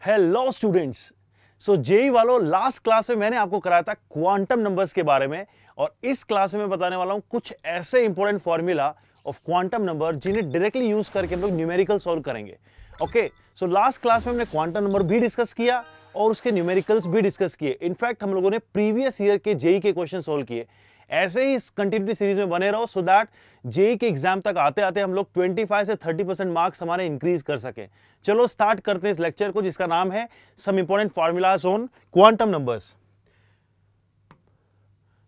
Hello students. So JE वालों, last class में मैंने आपको कराया था क्वांटम नंबर्स के बारे में, और इस क्लास में मैं बताने वाला हूं कुछ ऐसे important formula of quantum number जिन्हें डायरेक्टली यूज करके हम लोग न्यूमेरिकल सॉल्व करेंगे। ओके, सो लास्ट क्लास में हमने क्वांटम नंबर भी डिस्कस किया और उसके न्यूमेरिकल्स भी डिस्कस किए। इनफैक्ट हम लोगों ने प्रीवियस ईयर के जेई के क्वेश्चन सोल्व किए। ऐसे ही इस कंटिन्यूटी सीरीज में बने रहो सो दैट जेई के एग्जाम तक आते आते हम लोग 25 से 30% मार्क्स हमारे इंक्रीज कर सके। चलो स्टार्ट करते हैं इस लेक्चर को, जिसका नाम है some important formulas on quantum numbers.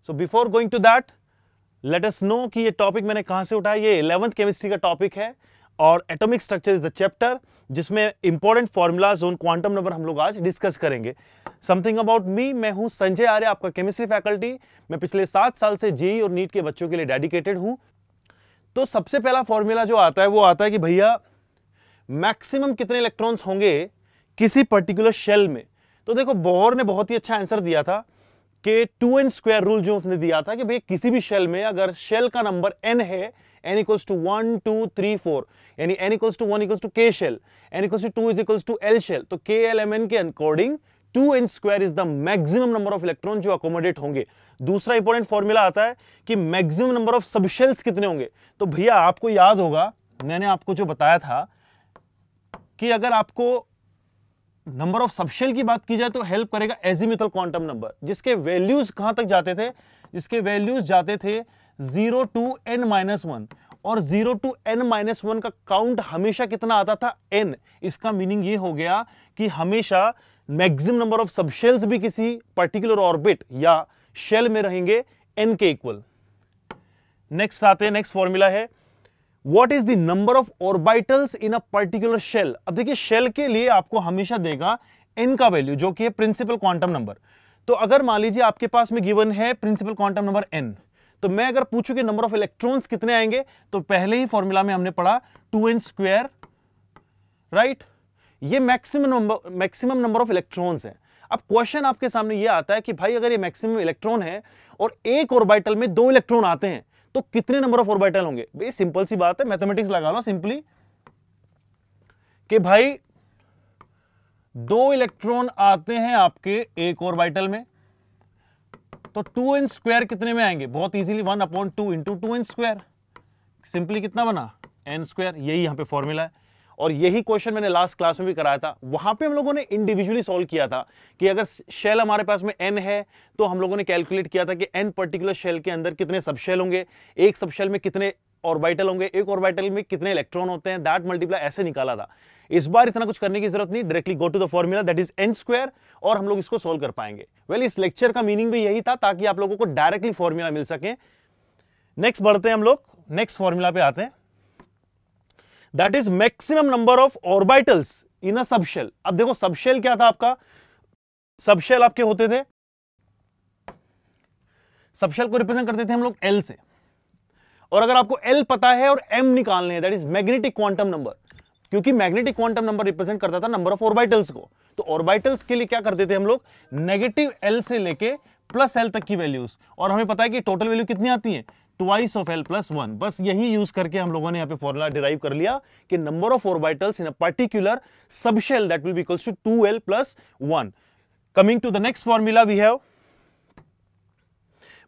So before going to that, let us know कि ये टॉपिक मैंने कहां से उठाया। ये 11th केमिस्ट्री का टॉपिक है और atomic structure is the chapter जिसमें important formulas on quantum number हम लोग आज डिस्कस करेंगे। समथिंग अबाउट मी, मैं हूं संजय आर्य, आपका केमिस्ट्री फैकल्टी। मैं पिछले 7 साल से जेई और नीट के बच्चों के लिए डेडिकेटेड हूं। तो सबसे पहला फॉर्मूला जो आता है वो आता है कि भैया मैक्सिमम कितने इलेक्ट्रॉन्स होंगे किसी पर्टिकुलर शेल में। तो देखो, बोहर ने बहुत ही अच्छा आंसर दिया था कि 2n² रूल जो उसने दिया था कि भाई किसी भी शेल में अगर शेल का नंबर n है, n equals to 1 2 3 4, यानी n equals to 1 equals to k shell, n equals to 2 is equals to l shell, तो KLMN के according 2n² is the maximum number of electron जो accommodate होंगे। दूसरा important formula आता है कि मैक्सिमम नंबर ऑफ सबशेल्स कितने होंगे। तो भैया आपको याद होगा, मैंने आपको जो बताया था कि अगर आपको नंबर ऑफ सबशेल की बात की जाए तो हेल्प करेगा एजीमुथल क्वांटम नंबर, जिसके वैल्यूज कहां तक जाते थे, जिसके वैल्यूज जाते थे 0 to n-1, और 0 to n-1 का काउंट हमेशा कितना आता था, n। इसका मीनिंग ये हो गया कि हमेशा मैक्सिमम नंबर ऑफ सबशेल्स भी किसी पर्टिकुलर ऑर्बिट या शेल में रहेंगे n के इक्वल। नेक्स्ट आते हैं, नेक्स्ट फॉर्मूला है What is the number of orbitals in a particular shell? अब देखिए, शेल के लिए आपको हमेशा देगा n का वैल्यू जो कि है प्रिंसिपल क्वांटम नंबर। तो अगर मान लीजिए आपके पास में गिवन है प्रिंसिपल क्वांटम नंबर n, तो मैं अगर पूछूं कि नंबर ऑफ इलेक्ट्रॉन्स कितने आएंगे, तो पहले ही फॉर्मूला में हमने पढ़ा 2n², राइट। ये मैक्सिमम नंबर ऑफ इलेक्ट्रॉन्स है। अब क्वेश्चन आपके सामने ये आता है कि भाई अगर ये मैक्सिमम इलेक्ट्रॉन है और एक ऑर्बिटल में 2 इलेक्ट्रॉन आते हैं तो कितने नंबर ऑफ ऑर्बिटल होंगे। भाई सिंपल सी बात है, मैथमेटिक्स लगा लो सिंपली कि भाई 2 इलेक्ट्रॉन आते हैं आपके एक ऑर्बिटल में, तो 2n² कितने में आएंगे, बहुत इजीली 1/2 इंटू 2n², सिंपली कितना बना, n²। यही यहां पे फॉर्मूला है और यही क्वेश्चन मैंने लास्ट क्लास में भी कराया था। वहां पे हम लोगों ने इंडिविजुअली सॉल्व किया था कि अगर शेल हमारे पास में n है तो हम लोगों ने कैलकुलेट किया था कि n पर्टिकुलर शेल के अंदर कितने सबशेल होंगे, एक सबशेल में कितने ऑर्बिटल होंगे, एक ऑर्बिटल में कितने इलेक्ट्रॉन होते हैं, दैट मल्टीप्लाई ऐसे निकाला था। इस बार इतना कुछ करने की जरूरत नहीं, directly go to the formula that is n² और हम लोग इसको सोल्व कर पाएंगे। वेल, इस लेक्चर का मीनिंग भी यही था ताकि आप लोगों को डायरेक्टली फॉर्मूला मिल सके। नेक्स्ट बढ़ते हैं हम लोग, नेक्स्ट फॉर्मूला पे आते हैं, that is maximum number of orbitals in a subshell. अब देखो, सबशेल क्या था आपका, सबशेल आपके होते थे, सबशेल को रिप्रेजेंट करते थे हम लोग L से, और अगर आपको L पता है और M निकालने हैं, that is magnetic quantum number, क्योंकि मैग्नेटिक क्वांटम नंबर रिप्रेजेंट करता था नंबर ऑफ ऑर्बिटल्स को। तो ऑर्बिटल्स के लिए क्या करते थे हम लोग, नेगेटिव L से लेके प्लस L तक की वैल्यूज, और हमें पता है कि टोटल वैल्यू कितनी आती है, ट्वाइस ऑफ L + 1। बस यही यूज करके हम लोगों ने यहां पे फॉर्मूला डिराइव कर लिया कि number of orbitals in a particular subshell that will be equals to 2L + 1। Coming to the next formula we have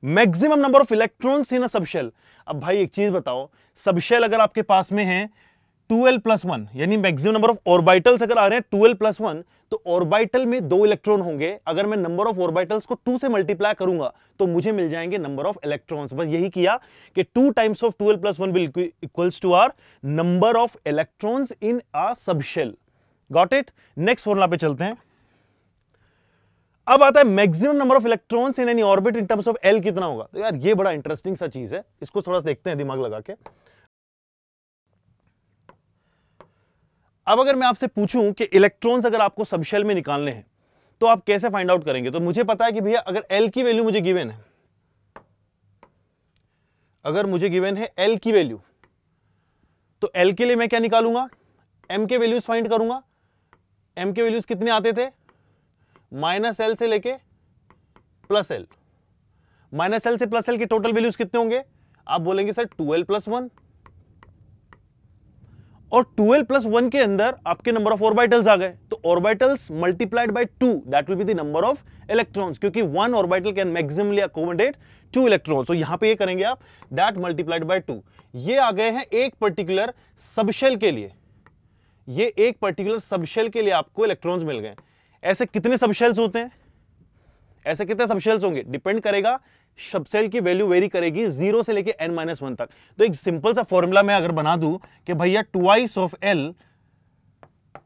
maximum number of electrons in a subshell. अब भाई एक चीज बताओ, सबशेल अगर आपके पास में है 2L + 1, यानी मैक्सिमम नंबर ऑफ ऑर्बिटल्स अगर आ रहे हैं 2L + 1, तो ऑर्बिटल में 2 इलेक्ट्रॉन होंगे। अगर मैं नंबर ऑफ ऑर्बिटल्स को 2 से मल्टीप्लाई करूंगा तो मुझे मिल जाएंगे नंबर ऑफ इलेक्ट्रॉन्स। बस यही किया कि 2 times of 2L + 1 will equals to our number of electrons in a subshell. Got it. Next formula पे चलते हैं। अब आता है maximum number of electrons in any orbit in terms of L कितना होगा। तो यार ये बड़ा इंटरेस्टिंग सा चीज है, इसको थोड़ा सा देखते हैं दिमाग लगा के। अब अगर मैं आपसे पूछूं कि इलेक्ट्रॉन्स अगर आपको सबशेल में निकालने हैं तो आप कैसे फाइंड आउट करेंगे, तो मुझे पता है कि भैया अगर L की वैल्यू मुझे गिवन है, अगर मुझे गिवन है L की वैल्यू, तो L के लिए मैं क्या निकालूंगा, M के वैल्यूज फाइंड करूंगा। M के वैल्यूज कितने आते थे, -L से लेके +L। -L से +L के टोटल वैल्यूज कितने होंगे, आप बोलेंगे सर 2L + 1, और 2L + 1 के अंदर आपके नंबर ऑफ ऑर्बिटल्स आ गए, तो तो orbitals multiplied by 2 that will be the number of electrons, क्योंकि one orbital can maximally accommodate 2 electrons. तो यहां पे ये करेंगे आप दैट मल्टीप्लाइड बाय 2। ये आ गए हैं एक पर्टिकुलर सबशेल के लिए, ये एक पर्टिकुलर सबशेल के लिए आपको इलेक्ट्रॉन्स मिल गए। ऐसे कितने सबशेल्स होते हैं, ऐसे कितने सबशेल्स होंगे, डिपेंड करेगा, सबशेल की वैल्यू वेरी करेगी 0 से लेके n-1 तक। तो एक सिंपल सा फॉर्मूला मैं अगर बना दूं कि भैया twice of l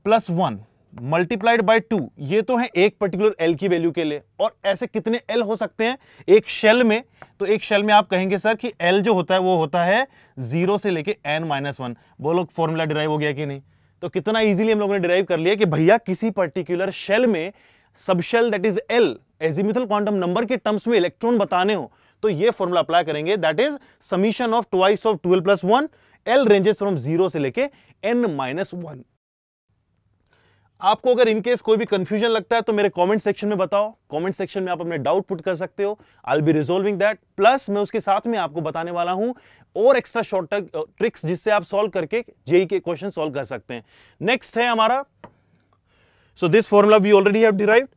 plus 1 multiplied by 2, ये तो है एक पर्टिकुलर l की वैल्यू के लिए। और ऐसे कितने l हो सकते हैं एक शेल में, तो एक शेल में आप कहेंगे सर कि l जो होता है वो होता है 0 से लेके n-1। बोलो फॉर्मूला डिराइव हो गया कि नहीं। तो कितना इजीली हम लोगों ने डिराइव कर लिया कि भैया किसी पर्टिकुलर शेल में subshell that is l azimuthal quantum number के टर्म्स में इलेक्ट्रॉन बताने हो तो ये फॉर्मूला अप्लाई करेंगे, that is summation of twice of 12 plus 1, l ranges from 0 से लेके n-1। आपको अगर इनकेस कोई भी कंफ्यूजन लगता है तो मेरे कमेंट सेक्शन में बताओ, कमेंट सेक्शन में आप अपने डाउट पुट कर सकते हो, I will be resolving that. Plus मैं उसके साथ में आपको बताने वाला हूं और एक्स्ट्रा शॉर्ट ट्रिक्स जिससे आप सॉल्व करके जेई के क्वेश्चन सॉल्व कर सकते हैं। नेक्स्ट है हमारा, so this formula we already have derived.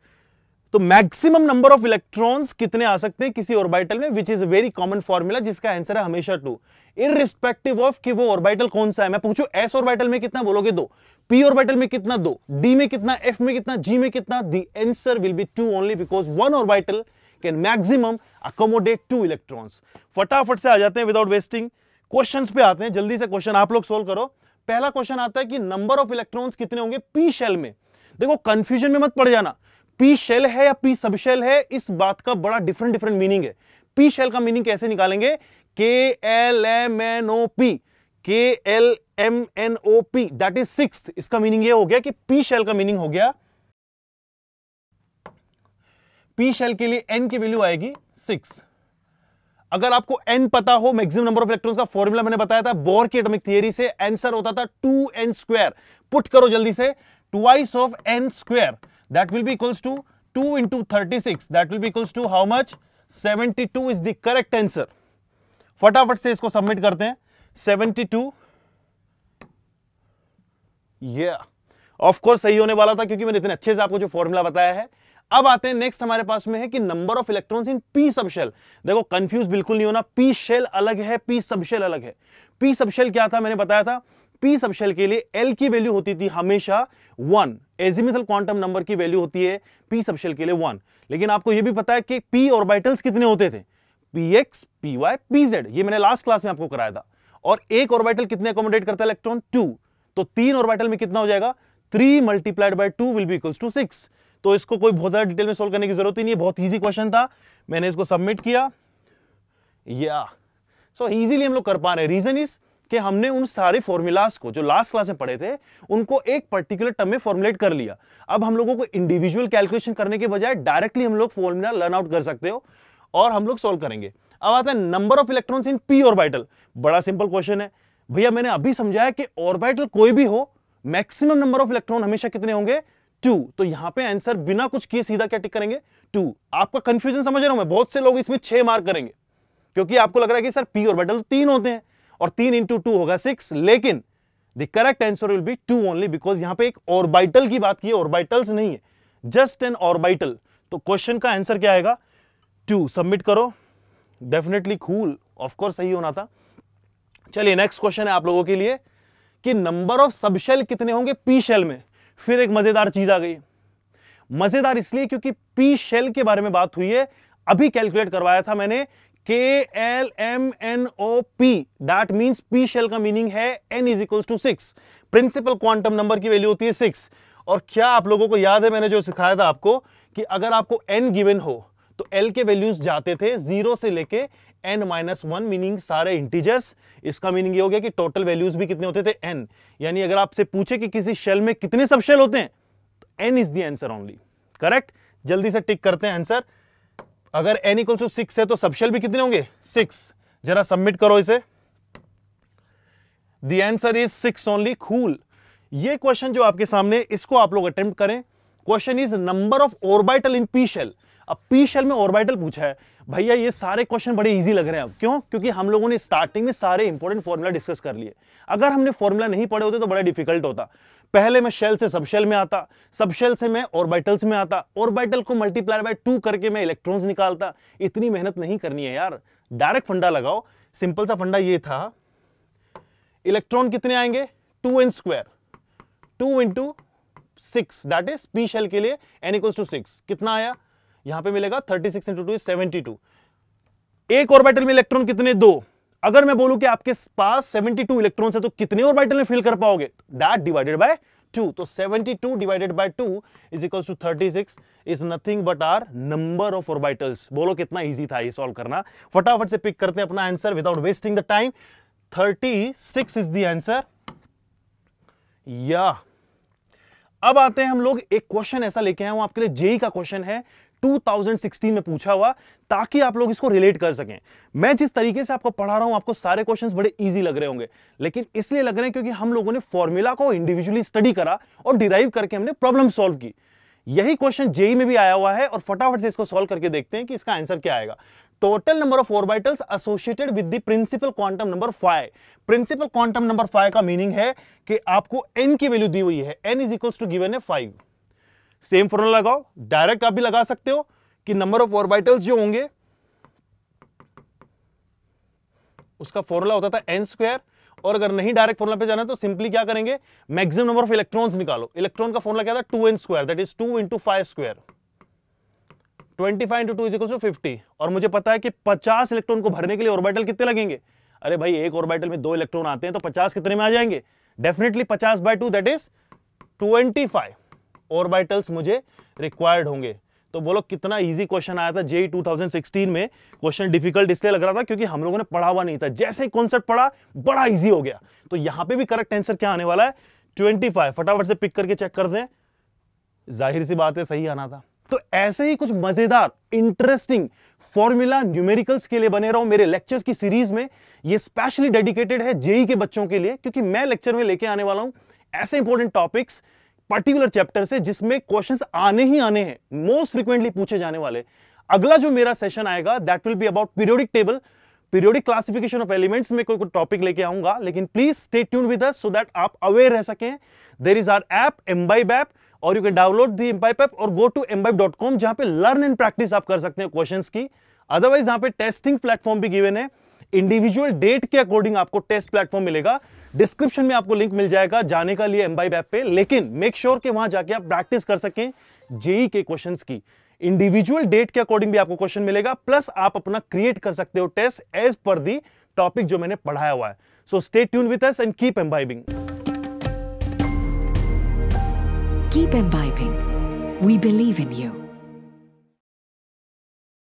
तो मैक्सिमम नंबर ऑफ इलेक्ट्रॉन्स कितने आ सकते हैं किसी ऑर्बिटल में, which is a very common formula जिसका आंसर है हमेशा 2, इररिस्पेक्टिव ऑफ कि वो ऑर्बिटल कौन सा है। मैं पूछूं एस ऑर्बिटल में कितना, बोलोगे 2, पी ऑर्बिटल में कितना 2, डी में कितना, एफ में कितना, जी में कितना, the answer will be 2 only because one orbital can maximum accommodate 2 electrons. फटाफट से आ जाते हैं विदाउट वेस्टिंग, क्वेश्चंस पे आते हैं। जल्दी से क्वेश्चन आप लोग सोल्व करो। पहला क्वेश्चन आता है कि नंबर ऑफ इलेक्ट्रॉन्स कितने होंगे पी शेल में। देखो कंफ्यूजन में मत पड़ जाना, पी शेल है या पी सबशेल है, इस बात का बड़ा डिफरेंट मीनिंग है। पी शेल का मीनिंग कैसे निकालेंगे, KLMNOP, KLMNOP that is 6th। इसका मीनिंग ये हो गया कि पी शेल का मीनिंग हो गया, पी शेल के लिए n की वैल्यू आएगी 6। अगर आपको n पता हो, मैक्सिमम नंबर ऑफ इलेक्ट्रॉन्स का फॉर्मूला मैंने बताया था बोर की एटॉमिक थियरी से, आंसर होता था 2n²। पुट करो जल्दी से, twice of n², that will be equals to 2 into 36, that will be equals to how much, 72 is the correct answer। फटाफट से इसको सबमिट करते हैं, 72, ऑफ कोर्स सही होने वाला था क्योंकि मैंने इतने अच्छे से आपको जो फॉर्मूला बताया है। अब आते हैं नेक्स्ट, हमारे पास में है कि number of electrons in P subshell. देखो कंफ्यूज बिल्कुल नहीं होना, पी शेल अलग है, पी सबशेल अलग है। पी सबशेल क्या था, मैंने बताया था पी सबशेल के लिए एल की वैल्यू होती थी हमेशा 1, एजीमुथल क्वांटम नंबर की वैल्यू होती है पी सबशेल के लिए 1। लेकिन आपको यह भी पता है कि पी ऑर्बिटल्स कितने होते थे, px, py, pz, ये मैंने लास्ट क्लास में आपको कराया था। और एक ऑर्बिटल कितने अकोमोडेट करता है इलेक्ट्रॉन, 2। तो 3 ऑर्बिटल में कितना हो जाएगा, 3 multiplied by 2 will be equals to 6। तो इसको कोई बहुत ज्यादा डिटेल में सोल्व करने की जरूरत ही नहीं है, बहुत ईजी क्वेश्चन था, मैंने इसको सबमिट किया। सो इजीली हम लोग कर पा रहे हैं। रीजन इज कि हमने उन सारे फॉर्मूलाज को जो लास्ट क्लास में पढ़े थे उनको एक पर्टिकुलर टर्म में फॉर्मुलेट कर लिया। अब हम लोगों को इंडिविजुअल कैलकुलेशन करने के बजाय डायरेक्टली हम लोग फॉर्मूला लर्न आउट कर सकते हो और हम लोग सॉल्व करेंगे। अब आता है number of electrons in P orbital. बड़ा सिंपल क्वेश्चन है भैया, मैंने अभी समझाया कि ऑर्बिटल कोई भी हो, मैक्सिमम नंबर ऑफ इलेक्ट्रॉन हमेशा कितने होंगे, 2। तो यहां पे आंसर बिना कुछ किए सीधा क्या टिक करेंगे, 2। आपका कंफ्यूजन समझ रहा हूं मैं, बहुत से लोग इसमें 6 मार्क करेंगे क्योंकि आपको लग रहा है कि सर पी ऑर्बिटल 3 होते हैं और 3 इंटू 2 होगा 6, लेकिन the correct answer will be 2 only because यहां पे एक ऑर्बिटल की बात की है, ऑर्बिटल्स नहीं है, जस्ट एन ऑर्बिटल। तो क्वेश्चन का आंसर क्या आएगा, 2। सबमिट करो, डेफिनेटली कूल, ऑफ कोर्स सही होना था। चलिए नेक्स्ट क्वेश्चन है आप लोगों के लिए कि नंबर ऑफ सबशेल कितने होंगे पी शेल में। फिर एक मजेदार चीज आ गई, मजेदार इसलिए क्योंकि पी शेल के बारे में बात हुई है, अभी कैलकुलेट करवाया था मैंने, KLMNOP, that means P shell का मीनिंग है n is equals to 6। Principal quantum number की वैल्यू होती है 6। और क्या आप लोगों को याद है मैंने जो सिखाया था आपको कि अगर आपको n गिवन हो तो l के वैल्यूज जाते थे 0 से लेके n-1, मीनिंग सारे इंटीजर्स। इसका मीनिंग ये हो गया कि टोटल वैल्यूज भी कितने होते थे, n। यानी अगर आपसे पूछे कि किसी शेल में कितने सब शेल होते हैं तो n is the answer only, correct. जल्दी से टिक करते हैं आंसर। अगर n इक्वल टू 6 है तो सबशेल भी कितने होंगे, 6। जरा सबमिट करो इसे, the answer is 6 only, cool. ये क्वेश्चन जो आपके सामने, इसको आप लोग अटेम्प्ट करें। Question is number of orbital in P shell. अब पी शेल में ऑर्बिटल पूछा है, भैया ये सारे क्वेश्चन बड़े इजी लग रहे हैं। अब क्यों? क्योंकि हम लोगों ने स्टार्टिंग में सारे इंपॉर्टेंट फॉर्मूला डिस्कस कर लिए। अगर हमने फॉर्मूला नहीं पढ़े होते तो बड़ा डिफिकल्ट होता। पहले मैं शेल से सबशेल में आता, सबशेल से मैं ऑर्बिटल्स में आता, ऑर्बिटल को मल्टीप्लाई बाय 2 करके मैं इलेक्ट्रॉन्स निकालता। इतनी मेहनत नहीं करनी है यार, डायरेक्ट फंडा लगाओ। सिंपल सा फंडा ये था, इलेक्ट्रॉन कितने आएंगे 2n², 2 into 6, that is P shell के लिए n = 6। कितना आया यहां पे मिलेगा 36 इंटू 2 इज 72। एक ऑर्बिटल में इलेक्ट्रॉन कितने? 2। अगर मैं बोलूं कि आपके पास 72 इलेक्ट्रॉन है तो कितने ऑर्बिटल में फिल कर पाओगे? That divided by 2। तो 72 divided by 2 is equals to 36 is nothing but our number of orbitals. बोलो कितना इजी था ये सॉल्व करना। फटाफट से पिक करते हैं अपना answer without wasting the time. 36 is the answer. या अब आते हैं हम लोग, एक क्वेश्चन ऐसा लेके आए हूं आपके लिए, जेई का क्वेश्चन है, 2016 में पूछा हुआ, ताकि आप लोग इसको रिलेट कर सकें। मैं जिस तरीके से आपको पढ़ा रहा हूं, आपको सारे क्वेश्चंस बड़े इजी लग रहे होंगे, लेकिन इसलिए लग रहे हैं क्योंकि हम लोगों ने फॉर्मूला को इंडिविजुअली स्टडी करा और डिराइव करके हमने प्रॉब्लम सॉल्व की। यही क्वेश्चन जेई में भी आया हुआ है और फटाफट से इसको सॉल्व करके देखते हैं कि इसका आंसर क्या आएगा। Total number of orbitals associated with the principal quantum number 5। Principal quantum number 5 का मीनिंग है कि आपको n की वैल्यू दी हुई है, n is equals to given है 5। सेम फॉर्मूला लगाओ, डायरेक्ट आप भी लगा सकते हो कि नंबर ऑफ ऑर्बिटल्स जो होंगे उसका फॉर्मूला होता था n², और अगर नहीं डायरेक्ट फॉर्मूला पे जाना तो सिंपली क्या करेंगे, मैक्सिमम नंबर ऑफ इलेक्ट्रॉन्स निकालो। इलेक्ट्रॉन का फॉर्मूला क्या था 2n², that is 2 into 5²। 25 into 2 is equal to 50। और मुझे पता है कि 50 इलेक्ट्रॉन को भरने के लिए ऑर्बिटल कितने लगेंगे? अरे भाई एक ऑर्बिटल में 2 इलेक्ट्रॉन आते हैं तो 50 कितने में आ जाएंगे? डेफिनेटली 50/2 दैट इज 25 ऑर्बिटल्स मुझे रिक्वायर्ड होंगे। तो बोलो कितना इजी क्वेश्चन आया था जेईई 2016 में। क्वेश्चन डिफिकल्ट इसलिए लग रहा था क्योंकि हम लोगों ने पढ़ा हुआ नहीं था, जैसे ही कॉन्सेप्ट पढ़ा बड़ा इजी हो गया। तो यहां पे भी करेक्ट आंसर क्या आने वाला है? 25। फटाफट से पिक करके चेक कर दें, जाहिर सी बात है सही आना था। तो ऐसे ही कुछ मजेदार इंटरेस्टिंग फॉर्मूला न्यूमेरिकल्स के लिए बने रहो मेरे लेक्चर्स की सीरीज में। ये स्पेशली डेडिकेटेड है जेईई के बच्चों के लिए, क्योंकि मैं लेक्चर में लेके आने वाला हूं ऐसे इंपॉर्टेंट टॉपिक्स पर्टिकुलर चैप्टर से जिसमें क्वेश्चंस आने ही आने हैं, मोस्ट फ्रीक्वेंटली पूछे जाने वाले। अगला जो मेरा सेशन आएगा that will be about periodic table, periodic classification of elements में कोई टॉपिक लेके आऊंगा, लेकिन please stay tuned with us so that आप अवेयर रह सकें। There is our app Embibe app, और you can download the Embibe app और गो टू embibe.com, जहां पे लर्न एंड प्रैक्टिस आप कर सकते हैं क्वेश्चंस की। अदरवाइज यहां पे टेस्टिंग प्लेटफॉर्म भी गिवन है, इंडिविजुअल डेट के अकॉर्डिंग आपको टेस्ट प्लेटफॉर्म मिलेगा। डिस्क्रिप्शन में आपको लिंक मिल जाएगा जाने का लिए एम्बाइब ऐप पे, लेकिन मेक श्योर कि वहां जाके आप प्रैक्टिस कर सकें जेईई के क्वेश्चंस की। इंडिविजुअल डेट के अकॉर्डिंग भी आपको क्वेश्चन मिलेगा, प्लस आप अपना क्रिएट कर सकते हो test as per the topic जो मैंने पढ़ाया हुआ है। So stay tune with us and keep imbibing. Keep imbibing. We believe in you.